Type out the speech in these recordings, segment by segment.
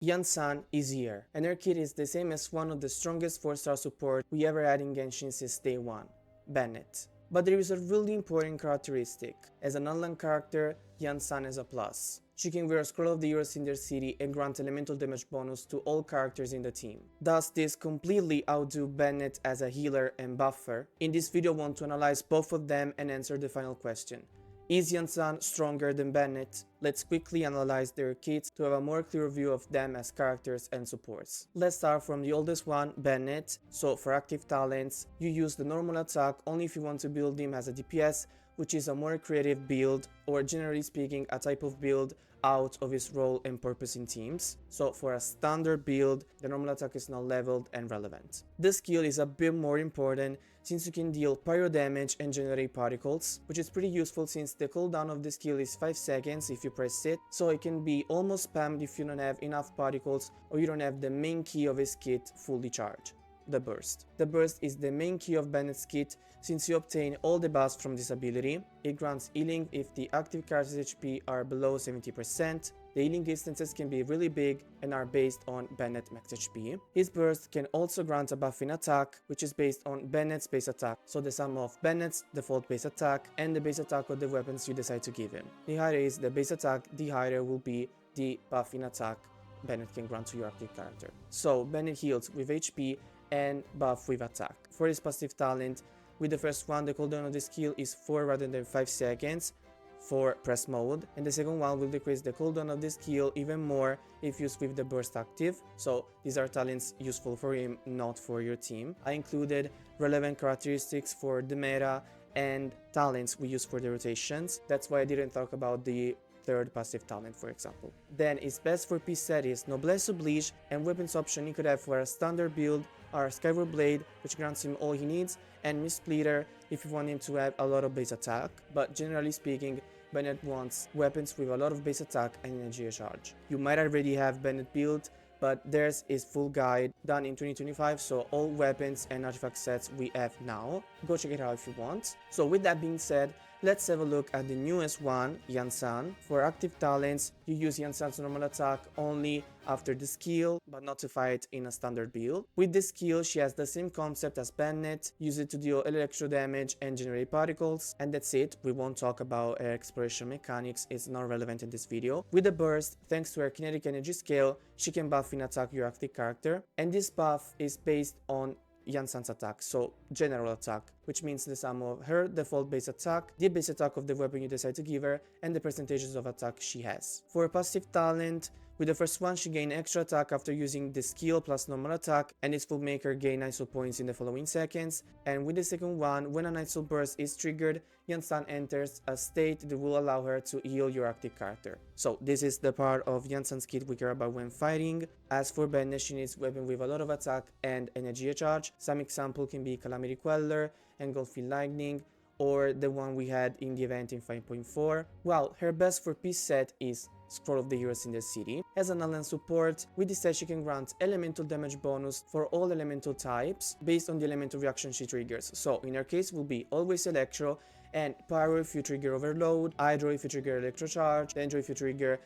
IANSAN is here, and her kit is the same as one of the strongest 4-star support we ever had in Genshin since day 1, BENNETT. But there is a really important characteristic. As an online character, IANSAN has a plus. She can wear a Scroll of the Heroes in their city and grant elemental damage bonus to all characters in the team. Does this completely outdo BENNETT as a healer and buffer? In this video I want to analyze both of them and answer the final question. Is IANSAN stronger than BENNETT? Let's quickly analyze their kits to have a more clear view of them as characters and supports. Let's start from the oldest one, BENNETT. So for active talents, you use the normal attack only if you want to build him as a DPS, which is a more creative build, or generally speaking a type of build out of his role and purpose in teams. So for a standard build, the normal attack is not leveled and relevant. This skill is a bit more important since you can deal pyro damage and generate particles, which is pretty useful since the cooldown of the skill is 5 seconds if you press it, so it can be almost spammed if you don't have enough particles or you don't have the main key of his kit fully charged. The burst. The burst is the main key of BENNETT's kit since you obtain all the buffs from this ability. It grants healing if the active character's HP are below 70%. The healing distances can be really big and are based on BENNETT max HP. His burst can also grant a buff in attack, which is based on BENNETT's base attack, so the sum of BENNETT's default base attack and the base attack of the weapons you decide to give him. The higher is the base attack, the higher will be the buff in attack BENNETT can grant to your active character. So BENNETT heals with HP and buff with attack. For his passive talent, with the first one the cooldown of the skill is 4 rather than 5 seconds for press mode, and the second one will decrease the cooldown of the skill even more if used with the burst active. So these are talents useful for him, not for your team. I included relevant characteristics for the meta and talents we use for the rotations. That's why I didn't talk about the third passive talent, for example. Then his best for P set is Noblesse Oblige, and weapons option he could have for a standard build are Skyward Blade, which grants him all he needs, and Mist Splitter if you want him to have a lot of base attack, but generally speaking, BENNETT wants weapons with a lot of base attack and energy charge. You might already have BENNETT built, but theirs is full guide done in 2025, so all weapons and artifact sets we have now. Go check it out if you want. So with that being said, let's have a look at the newest one, IANSAN. For active talents, you use IANSAN's normal attack only after the skill, but not to fight in a standard build. With this skill, she has the same concept as BENNETT, use it to deal electro damage and generate particles, and that's it. We won't talk about her exploration mechanics, it's not relevant in this video. With the burst, thanks to her kinetic energy scale, she can buff in attack your active character, and this buff is based on IANSAN's attack, so general attack, which means the sum of her default base attack, the base attack of the weapon you decide to give her, and the percentages of attack she has. For a passive talent, with the first one she gains extra attack after using the skill plus normal attack, and this will make her gain Night Soul points in the following seconds. And with the second one, when a Night Soul burst is triggered, IANSAN enters a state that will allow her to heal your active character. So this is the part of IANSAN's kit we care about when fighting. As for BENNETT, she needs weapon with a lot of attack and energy charge. Some example can be Calamity Queller, Engulfing Lightning, or the one we had in the event in 5.4. Well, her best for P set is Scroll of the Heroes in the city. As an alliance support, with this set she can grant elemental damage bonus for all elemental types based on the elemental reaction she triggers. So in her case will be always Electro, and Pyro if you trigger Overload, Hydro if you trigger Electrocharge, Dendro if you trigger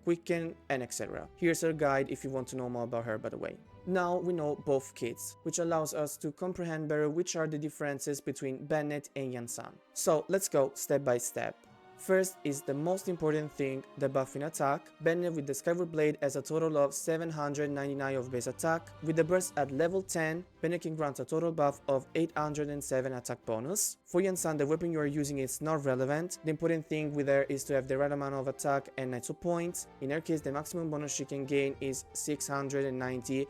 Quicken, and etc. Here's her guide if you want to know more about her, by the way. Now we know both kits, which allows us to comprehend better which are the differences between BENNETT and IANSAN. So let's go step by step. First is the most important thing, the buff in attack. BENNETT with the Skyward Blade has a total of 799 of base attack. With the burst at level 10, BENNETT can grant a total buff of 807 attack bonus. For IANSAN, the weapon you are using is not relevant. The important thing with her is to have the right amount of attack and Night Soul points. In her case, the maximum bonus she can gain is 690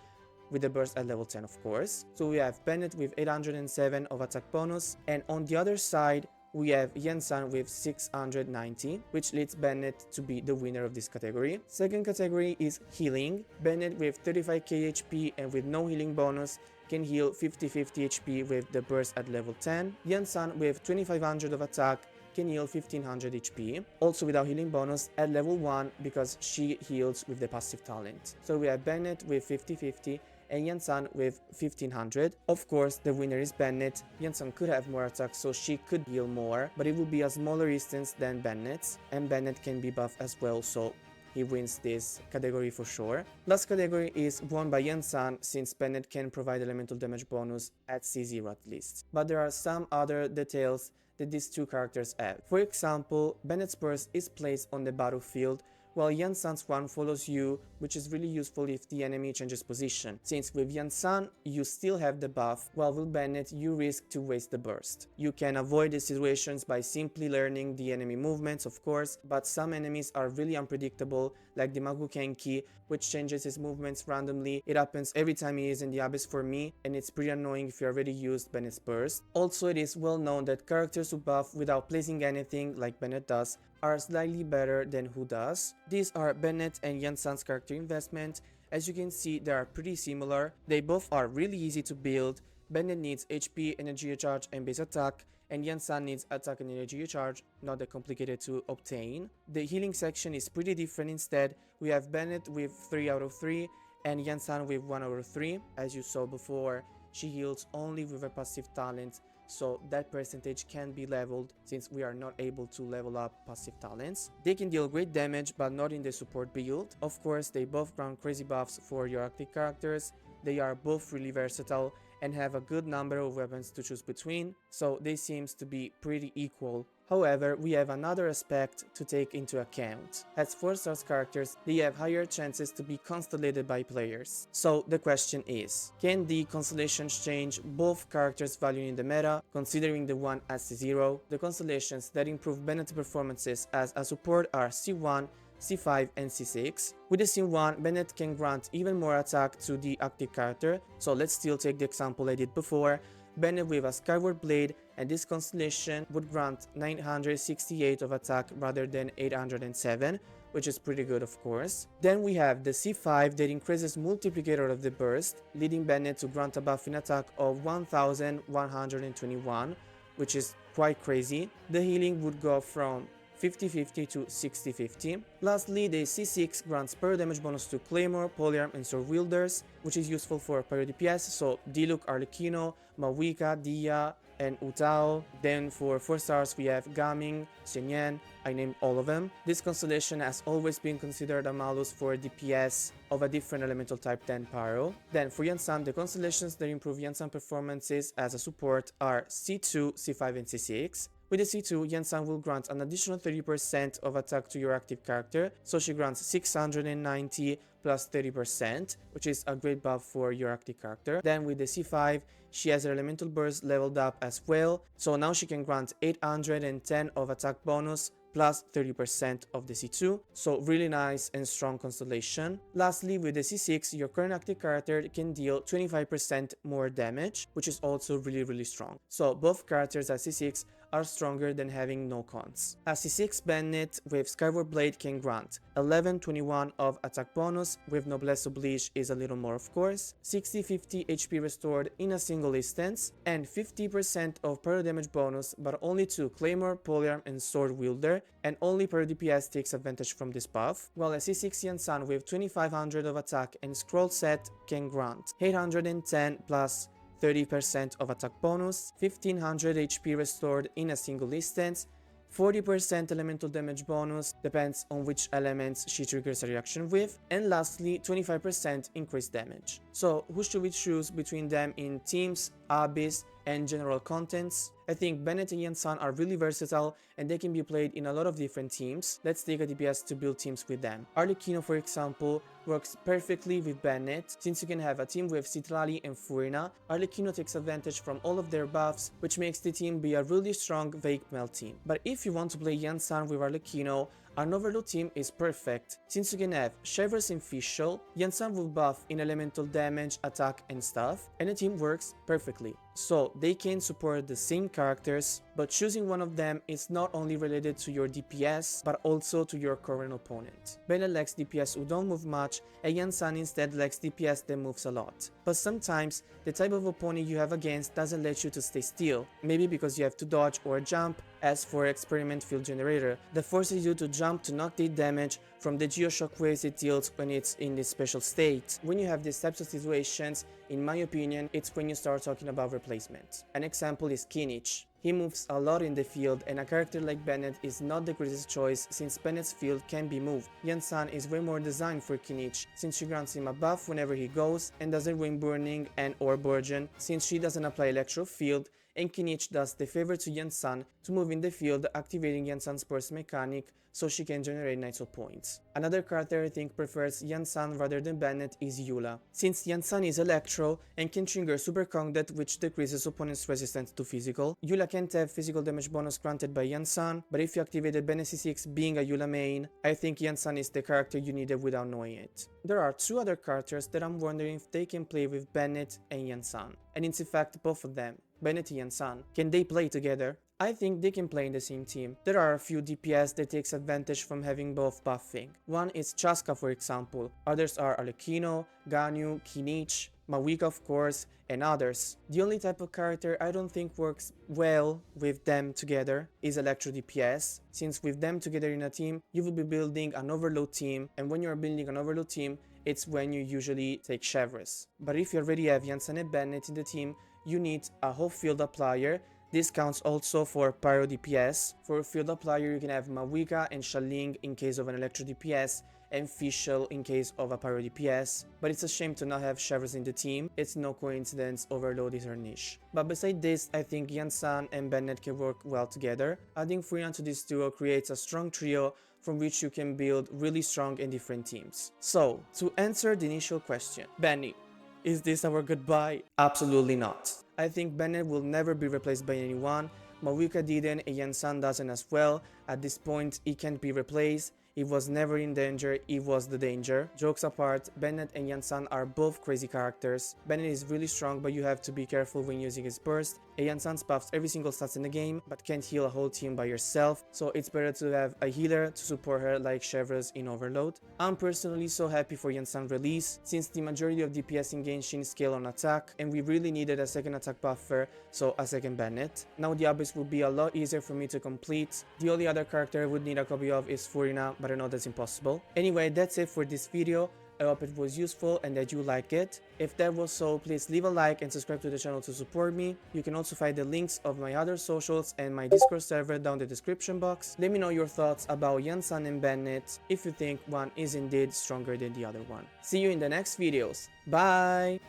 with the burst at level 10, of course. So we have BENNETT with 807 of attack bonus, and on the other side we have IANSAN with 690, which leads BENNETT to be the winner of this category. Second category is healing. BENNETT with 35k HP and with no healing bonus can heal 50-50 HP with the burst at level 10. IANSAN with 2500 of attack can heal 1500 HP, also without healing bonus at level 1 because she heals with the passive talent. So we have BENNETT with 50-50 and IANSAN with 1500. Of course, the winner is BENNETT. IANSAN could have more attacks, so she could heal more, but it will be a smaller distance than BENNETT's, and BENNETT can be buffed as well, so he wins this category for sure. Last category is won by Yansan, since BENNETT can provide elemental damage bonus at C0 at least. But there are some other details that these two characters have. For example, BENNETT's burst is placed on the battlefield, while Yansan's one follows you, which is really useful if the enemy changes position, since with Yansan you still have the buff, while with BENNETT you risk to waste the burst. You can avoid these situations by simply learning the enemy movements, of course, but some enemies are really unpredictable, like the Magukenki, which changes his movements randomly. It happens every time he is in the Abyss for me, and it's pretty annoying if you already used BENNETT's burst. Also, it is well known that characters who buff without placing anything, like BENNETT does, are slightly better than who does. These are BENNETT and Yansan's character investment. As you can see, they are pretty similar. They both are really easy to build. BENNETT needs HP, energy recharge, and base attack, and Yansan needs attack and energy recharge, not that complicated to obtain. The healing section is pretty different instead. We have BENNETT with 3 out of 3 and Yansan with 1 out of 3. As you saw before, she heals only with her passive talent, so that percentage can be leveled since we are not able to level up passive talents. They can deal great damage, but not in the support build. Of course, they both grant crazy buffs for your active characters. They are both really versatile and have a good number of weapons to choose between, so they seems to be pretty equal. However, we have another aspect to take into account. As 4-star characters, they have higher chances to be constellated by players. So the question is, can the constellations change both characters' value in the meta, considering the one as C0? The constellations that improve BENNETT performances as a support are C1, C5 and C6. With the C1, BENNETT can grant even more attack to the active character, so let's still take the example I did before. BENNETT with a Skyward Blade, and this constellation would grant 968 of attack rather than 807, which is pretty good of course. Then we have the C5 that increases multiplicator of the burst, leading BENNETT to grant a buff in attack of 1121, which is quite crazy. The healing would go from 50-50 to 60-50. Lastly, the C6 grants pyro damage bonus to Claymore, Polearm and Sword Wielders, which is useful for pyro DPS, so Diluc, Arlecchino, Mawika, Dia, and Utao. Then for 4 stars we have Gaming, Xinyan, I named all of them. This constellation has always been considered a malus for DPS of a different elemental type than Pyro. Then for Yansan, the constellations that improve Yansan performances as a support are C2, C5 and C6. With the C2, Yansan will grant an additional 30% of attack to your active character, so she grants 690 plus 30%, which is a great buff for your active character. Then with the C5, she has her elemental burst leveled up as well, so now she can grant 810 of attack bonus plus 30% of the C2, so really nice and strong constellation. Lastly, with the C6, your current active character can deal 25% more damage, which is also really strong. So both characters at C6 are stronger than having no cons. A C6 BENNETT with Skyward Blade can grant 1121 of attack bonus, with Noblesse Oblige is a little more of course, 60-50 HP restored in a single instance, and 50% of pyro damage bonus, but only to Claymore, Polearm and Sword Wielder, and only pyro DPS takes advantage from this buff, while a C6 Yansan with 2500 of attack and scroll set can grant 810 plus 30% of attack bonus, 1500 HP restored in a single instance, 40% elemental damage bonus, depends on which elements she triggers a reaction with, and lastly 25% increased damage. So who should we choose between them in teams, Abyss and general contents? I think BENNETT and Yansan are really versatile and they can be played in a lot of different teams. Let's take a DPS to build teams with them. Arlecchino, for example, works perfectly with BENNETT, since you can have a team with Citlali and Furina. Arlecchino takes advantage from all of their buffs, which makes the team be a really strong Wake Melt team. But if you want to play Yansan with Arlecchino, an Overload team is perfect, since you can have Shivers and Fischl, Yansan will buff in elemental damage, attack and stuff, and the team works perfectly. So they can support the same characters, but choosing one of them is not only related to your DPS, but also to your current opponent. BENNETT lacks DPS who don't move much, and Yansan instead lacks DPS that moves a lot. But sometimes, the type of opponent you have against doesn't let you to stay still, maybe because you have to dodge or jump, as for Experiment Field Generator, that forces you to jump to knock the damage from the Geoshockwaves it deals when it's in this special state. When you have these types of situations, in my opinion, it's when you start talking about replacement. An example is Kinich. He moves a lot in the field, and a character like Bennett is not the greatest choice since Bennett's field can be moved. Yansan is way more designed for Kinich since she grants him a buff whenever he goes and doesn't ruin Burning and or Burgeon since she doesn't apply Electro Field, and Kinich does the favor to Yansan to move in the field, activating Yansan's burst mechanic so she can generate Nitro points. Another character I think prefers Yansan rather than Bennett is Eula, since Yansan is Electro and can trigger Super Condet, which decreases opponent's resistance to physical. Eula can't have physical damage bonus granted by Yansan, but if you activated Bennett C6 being a Eula main, I think Yansan is the character you needed without knowing it. There are two other characters that I'm wondering if they can play with Bennett and Yansan, and it's in fact both of them, Bennett and Yansan. Can they play together? I think they can play in the same team. There are a few DPS that takes advantage from having both buffing. One is Chaska, for example. Others are Arlecchino, Ganyu, Kinich, Mawika of course, and others. The only type of character I don't think works well with them together is Electro DPS, since with them together in a team, you will be building an overload team, and when you are building an overload team, it's when you usually take Chevres. But if you already have Yansan and Bennett in the team, you need a whole field applier. This counts also for Pyro DPS. For a field applier, you can have Mawika and Shaling in case of an Electro DPS, and Fischl in case of a Pyro DPS, but it's a shame to not have Chevres in the team. It's no coincidence Overload is her niche. But beside this, I think Yansan and Bennett can work well together. Adding Freon to this duo creates a strong trio from which you can build really strong and different teams. So, to answer the initial question, Benny, is this our goodbye? Absolutely not. I think Bennett will never be replaced by anyone. Mawika didn't and Yansan doesn't as well. At this point, he can't be replaced. He was never in danger, he was the danger. Jokes apart, Bennett and Yansan are both crazy characters. Bennett is really strong, but you have to be careful when using his burst. Yansan buffs every single stats in the game, but can't heal a whole team by yourself, so it's better to have a healer to support her like Chevres in Overload. I'm personally so happy for Yansan release, since the majority of DPS in Genshin scale on attack, and we really needed a second attack buffer, so a second Bennett. Now the Abyss will be a lot easier for me to complete. The only other character I would need a copy of is Furina, but I know that's impossible. Anyway, that's it for this video. I hope it was useful and that you like it. If that was so, please leave a like and subscribe to the channel to support me. You can also find the links of my other socials and my Discord server down the description box. Let me know your thoughts about Yansan and Bennett, if you think one is indeed stronger than the other one. See you in the next videos. Bye!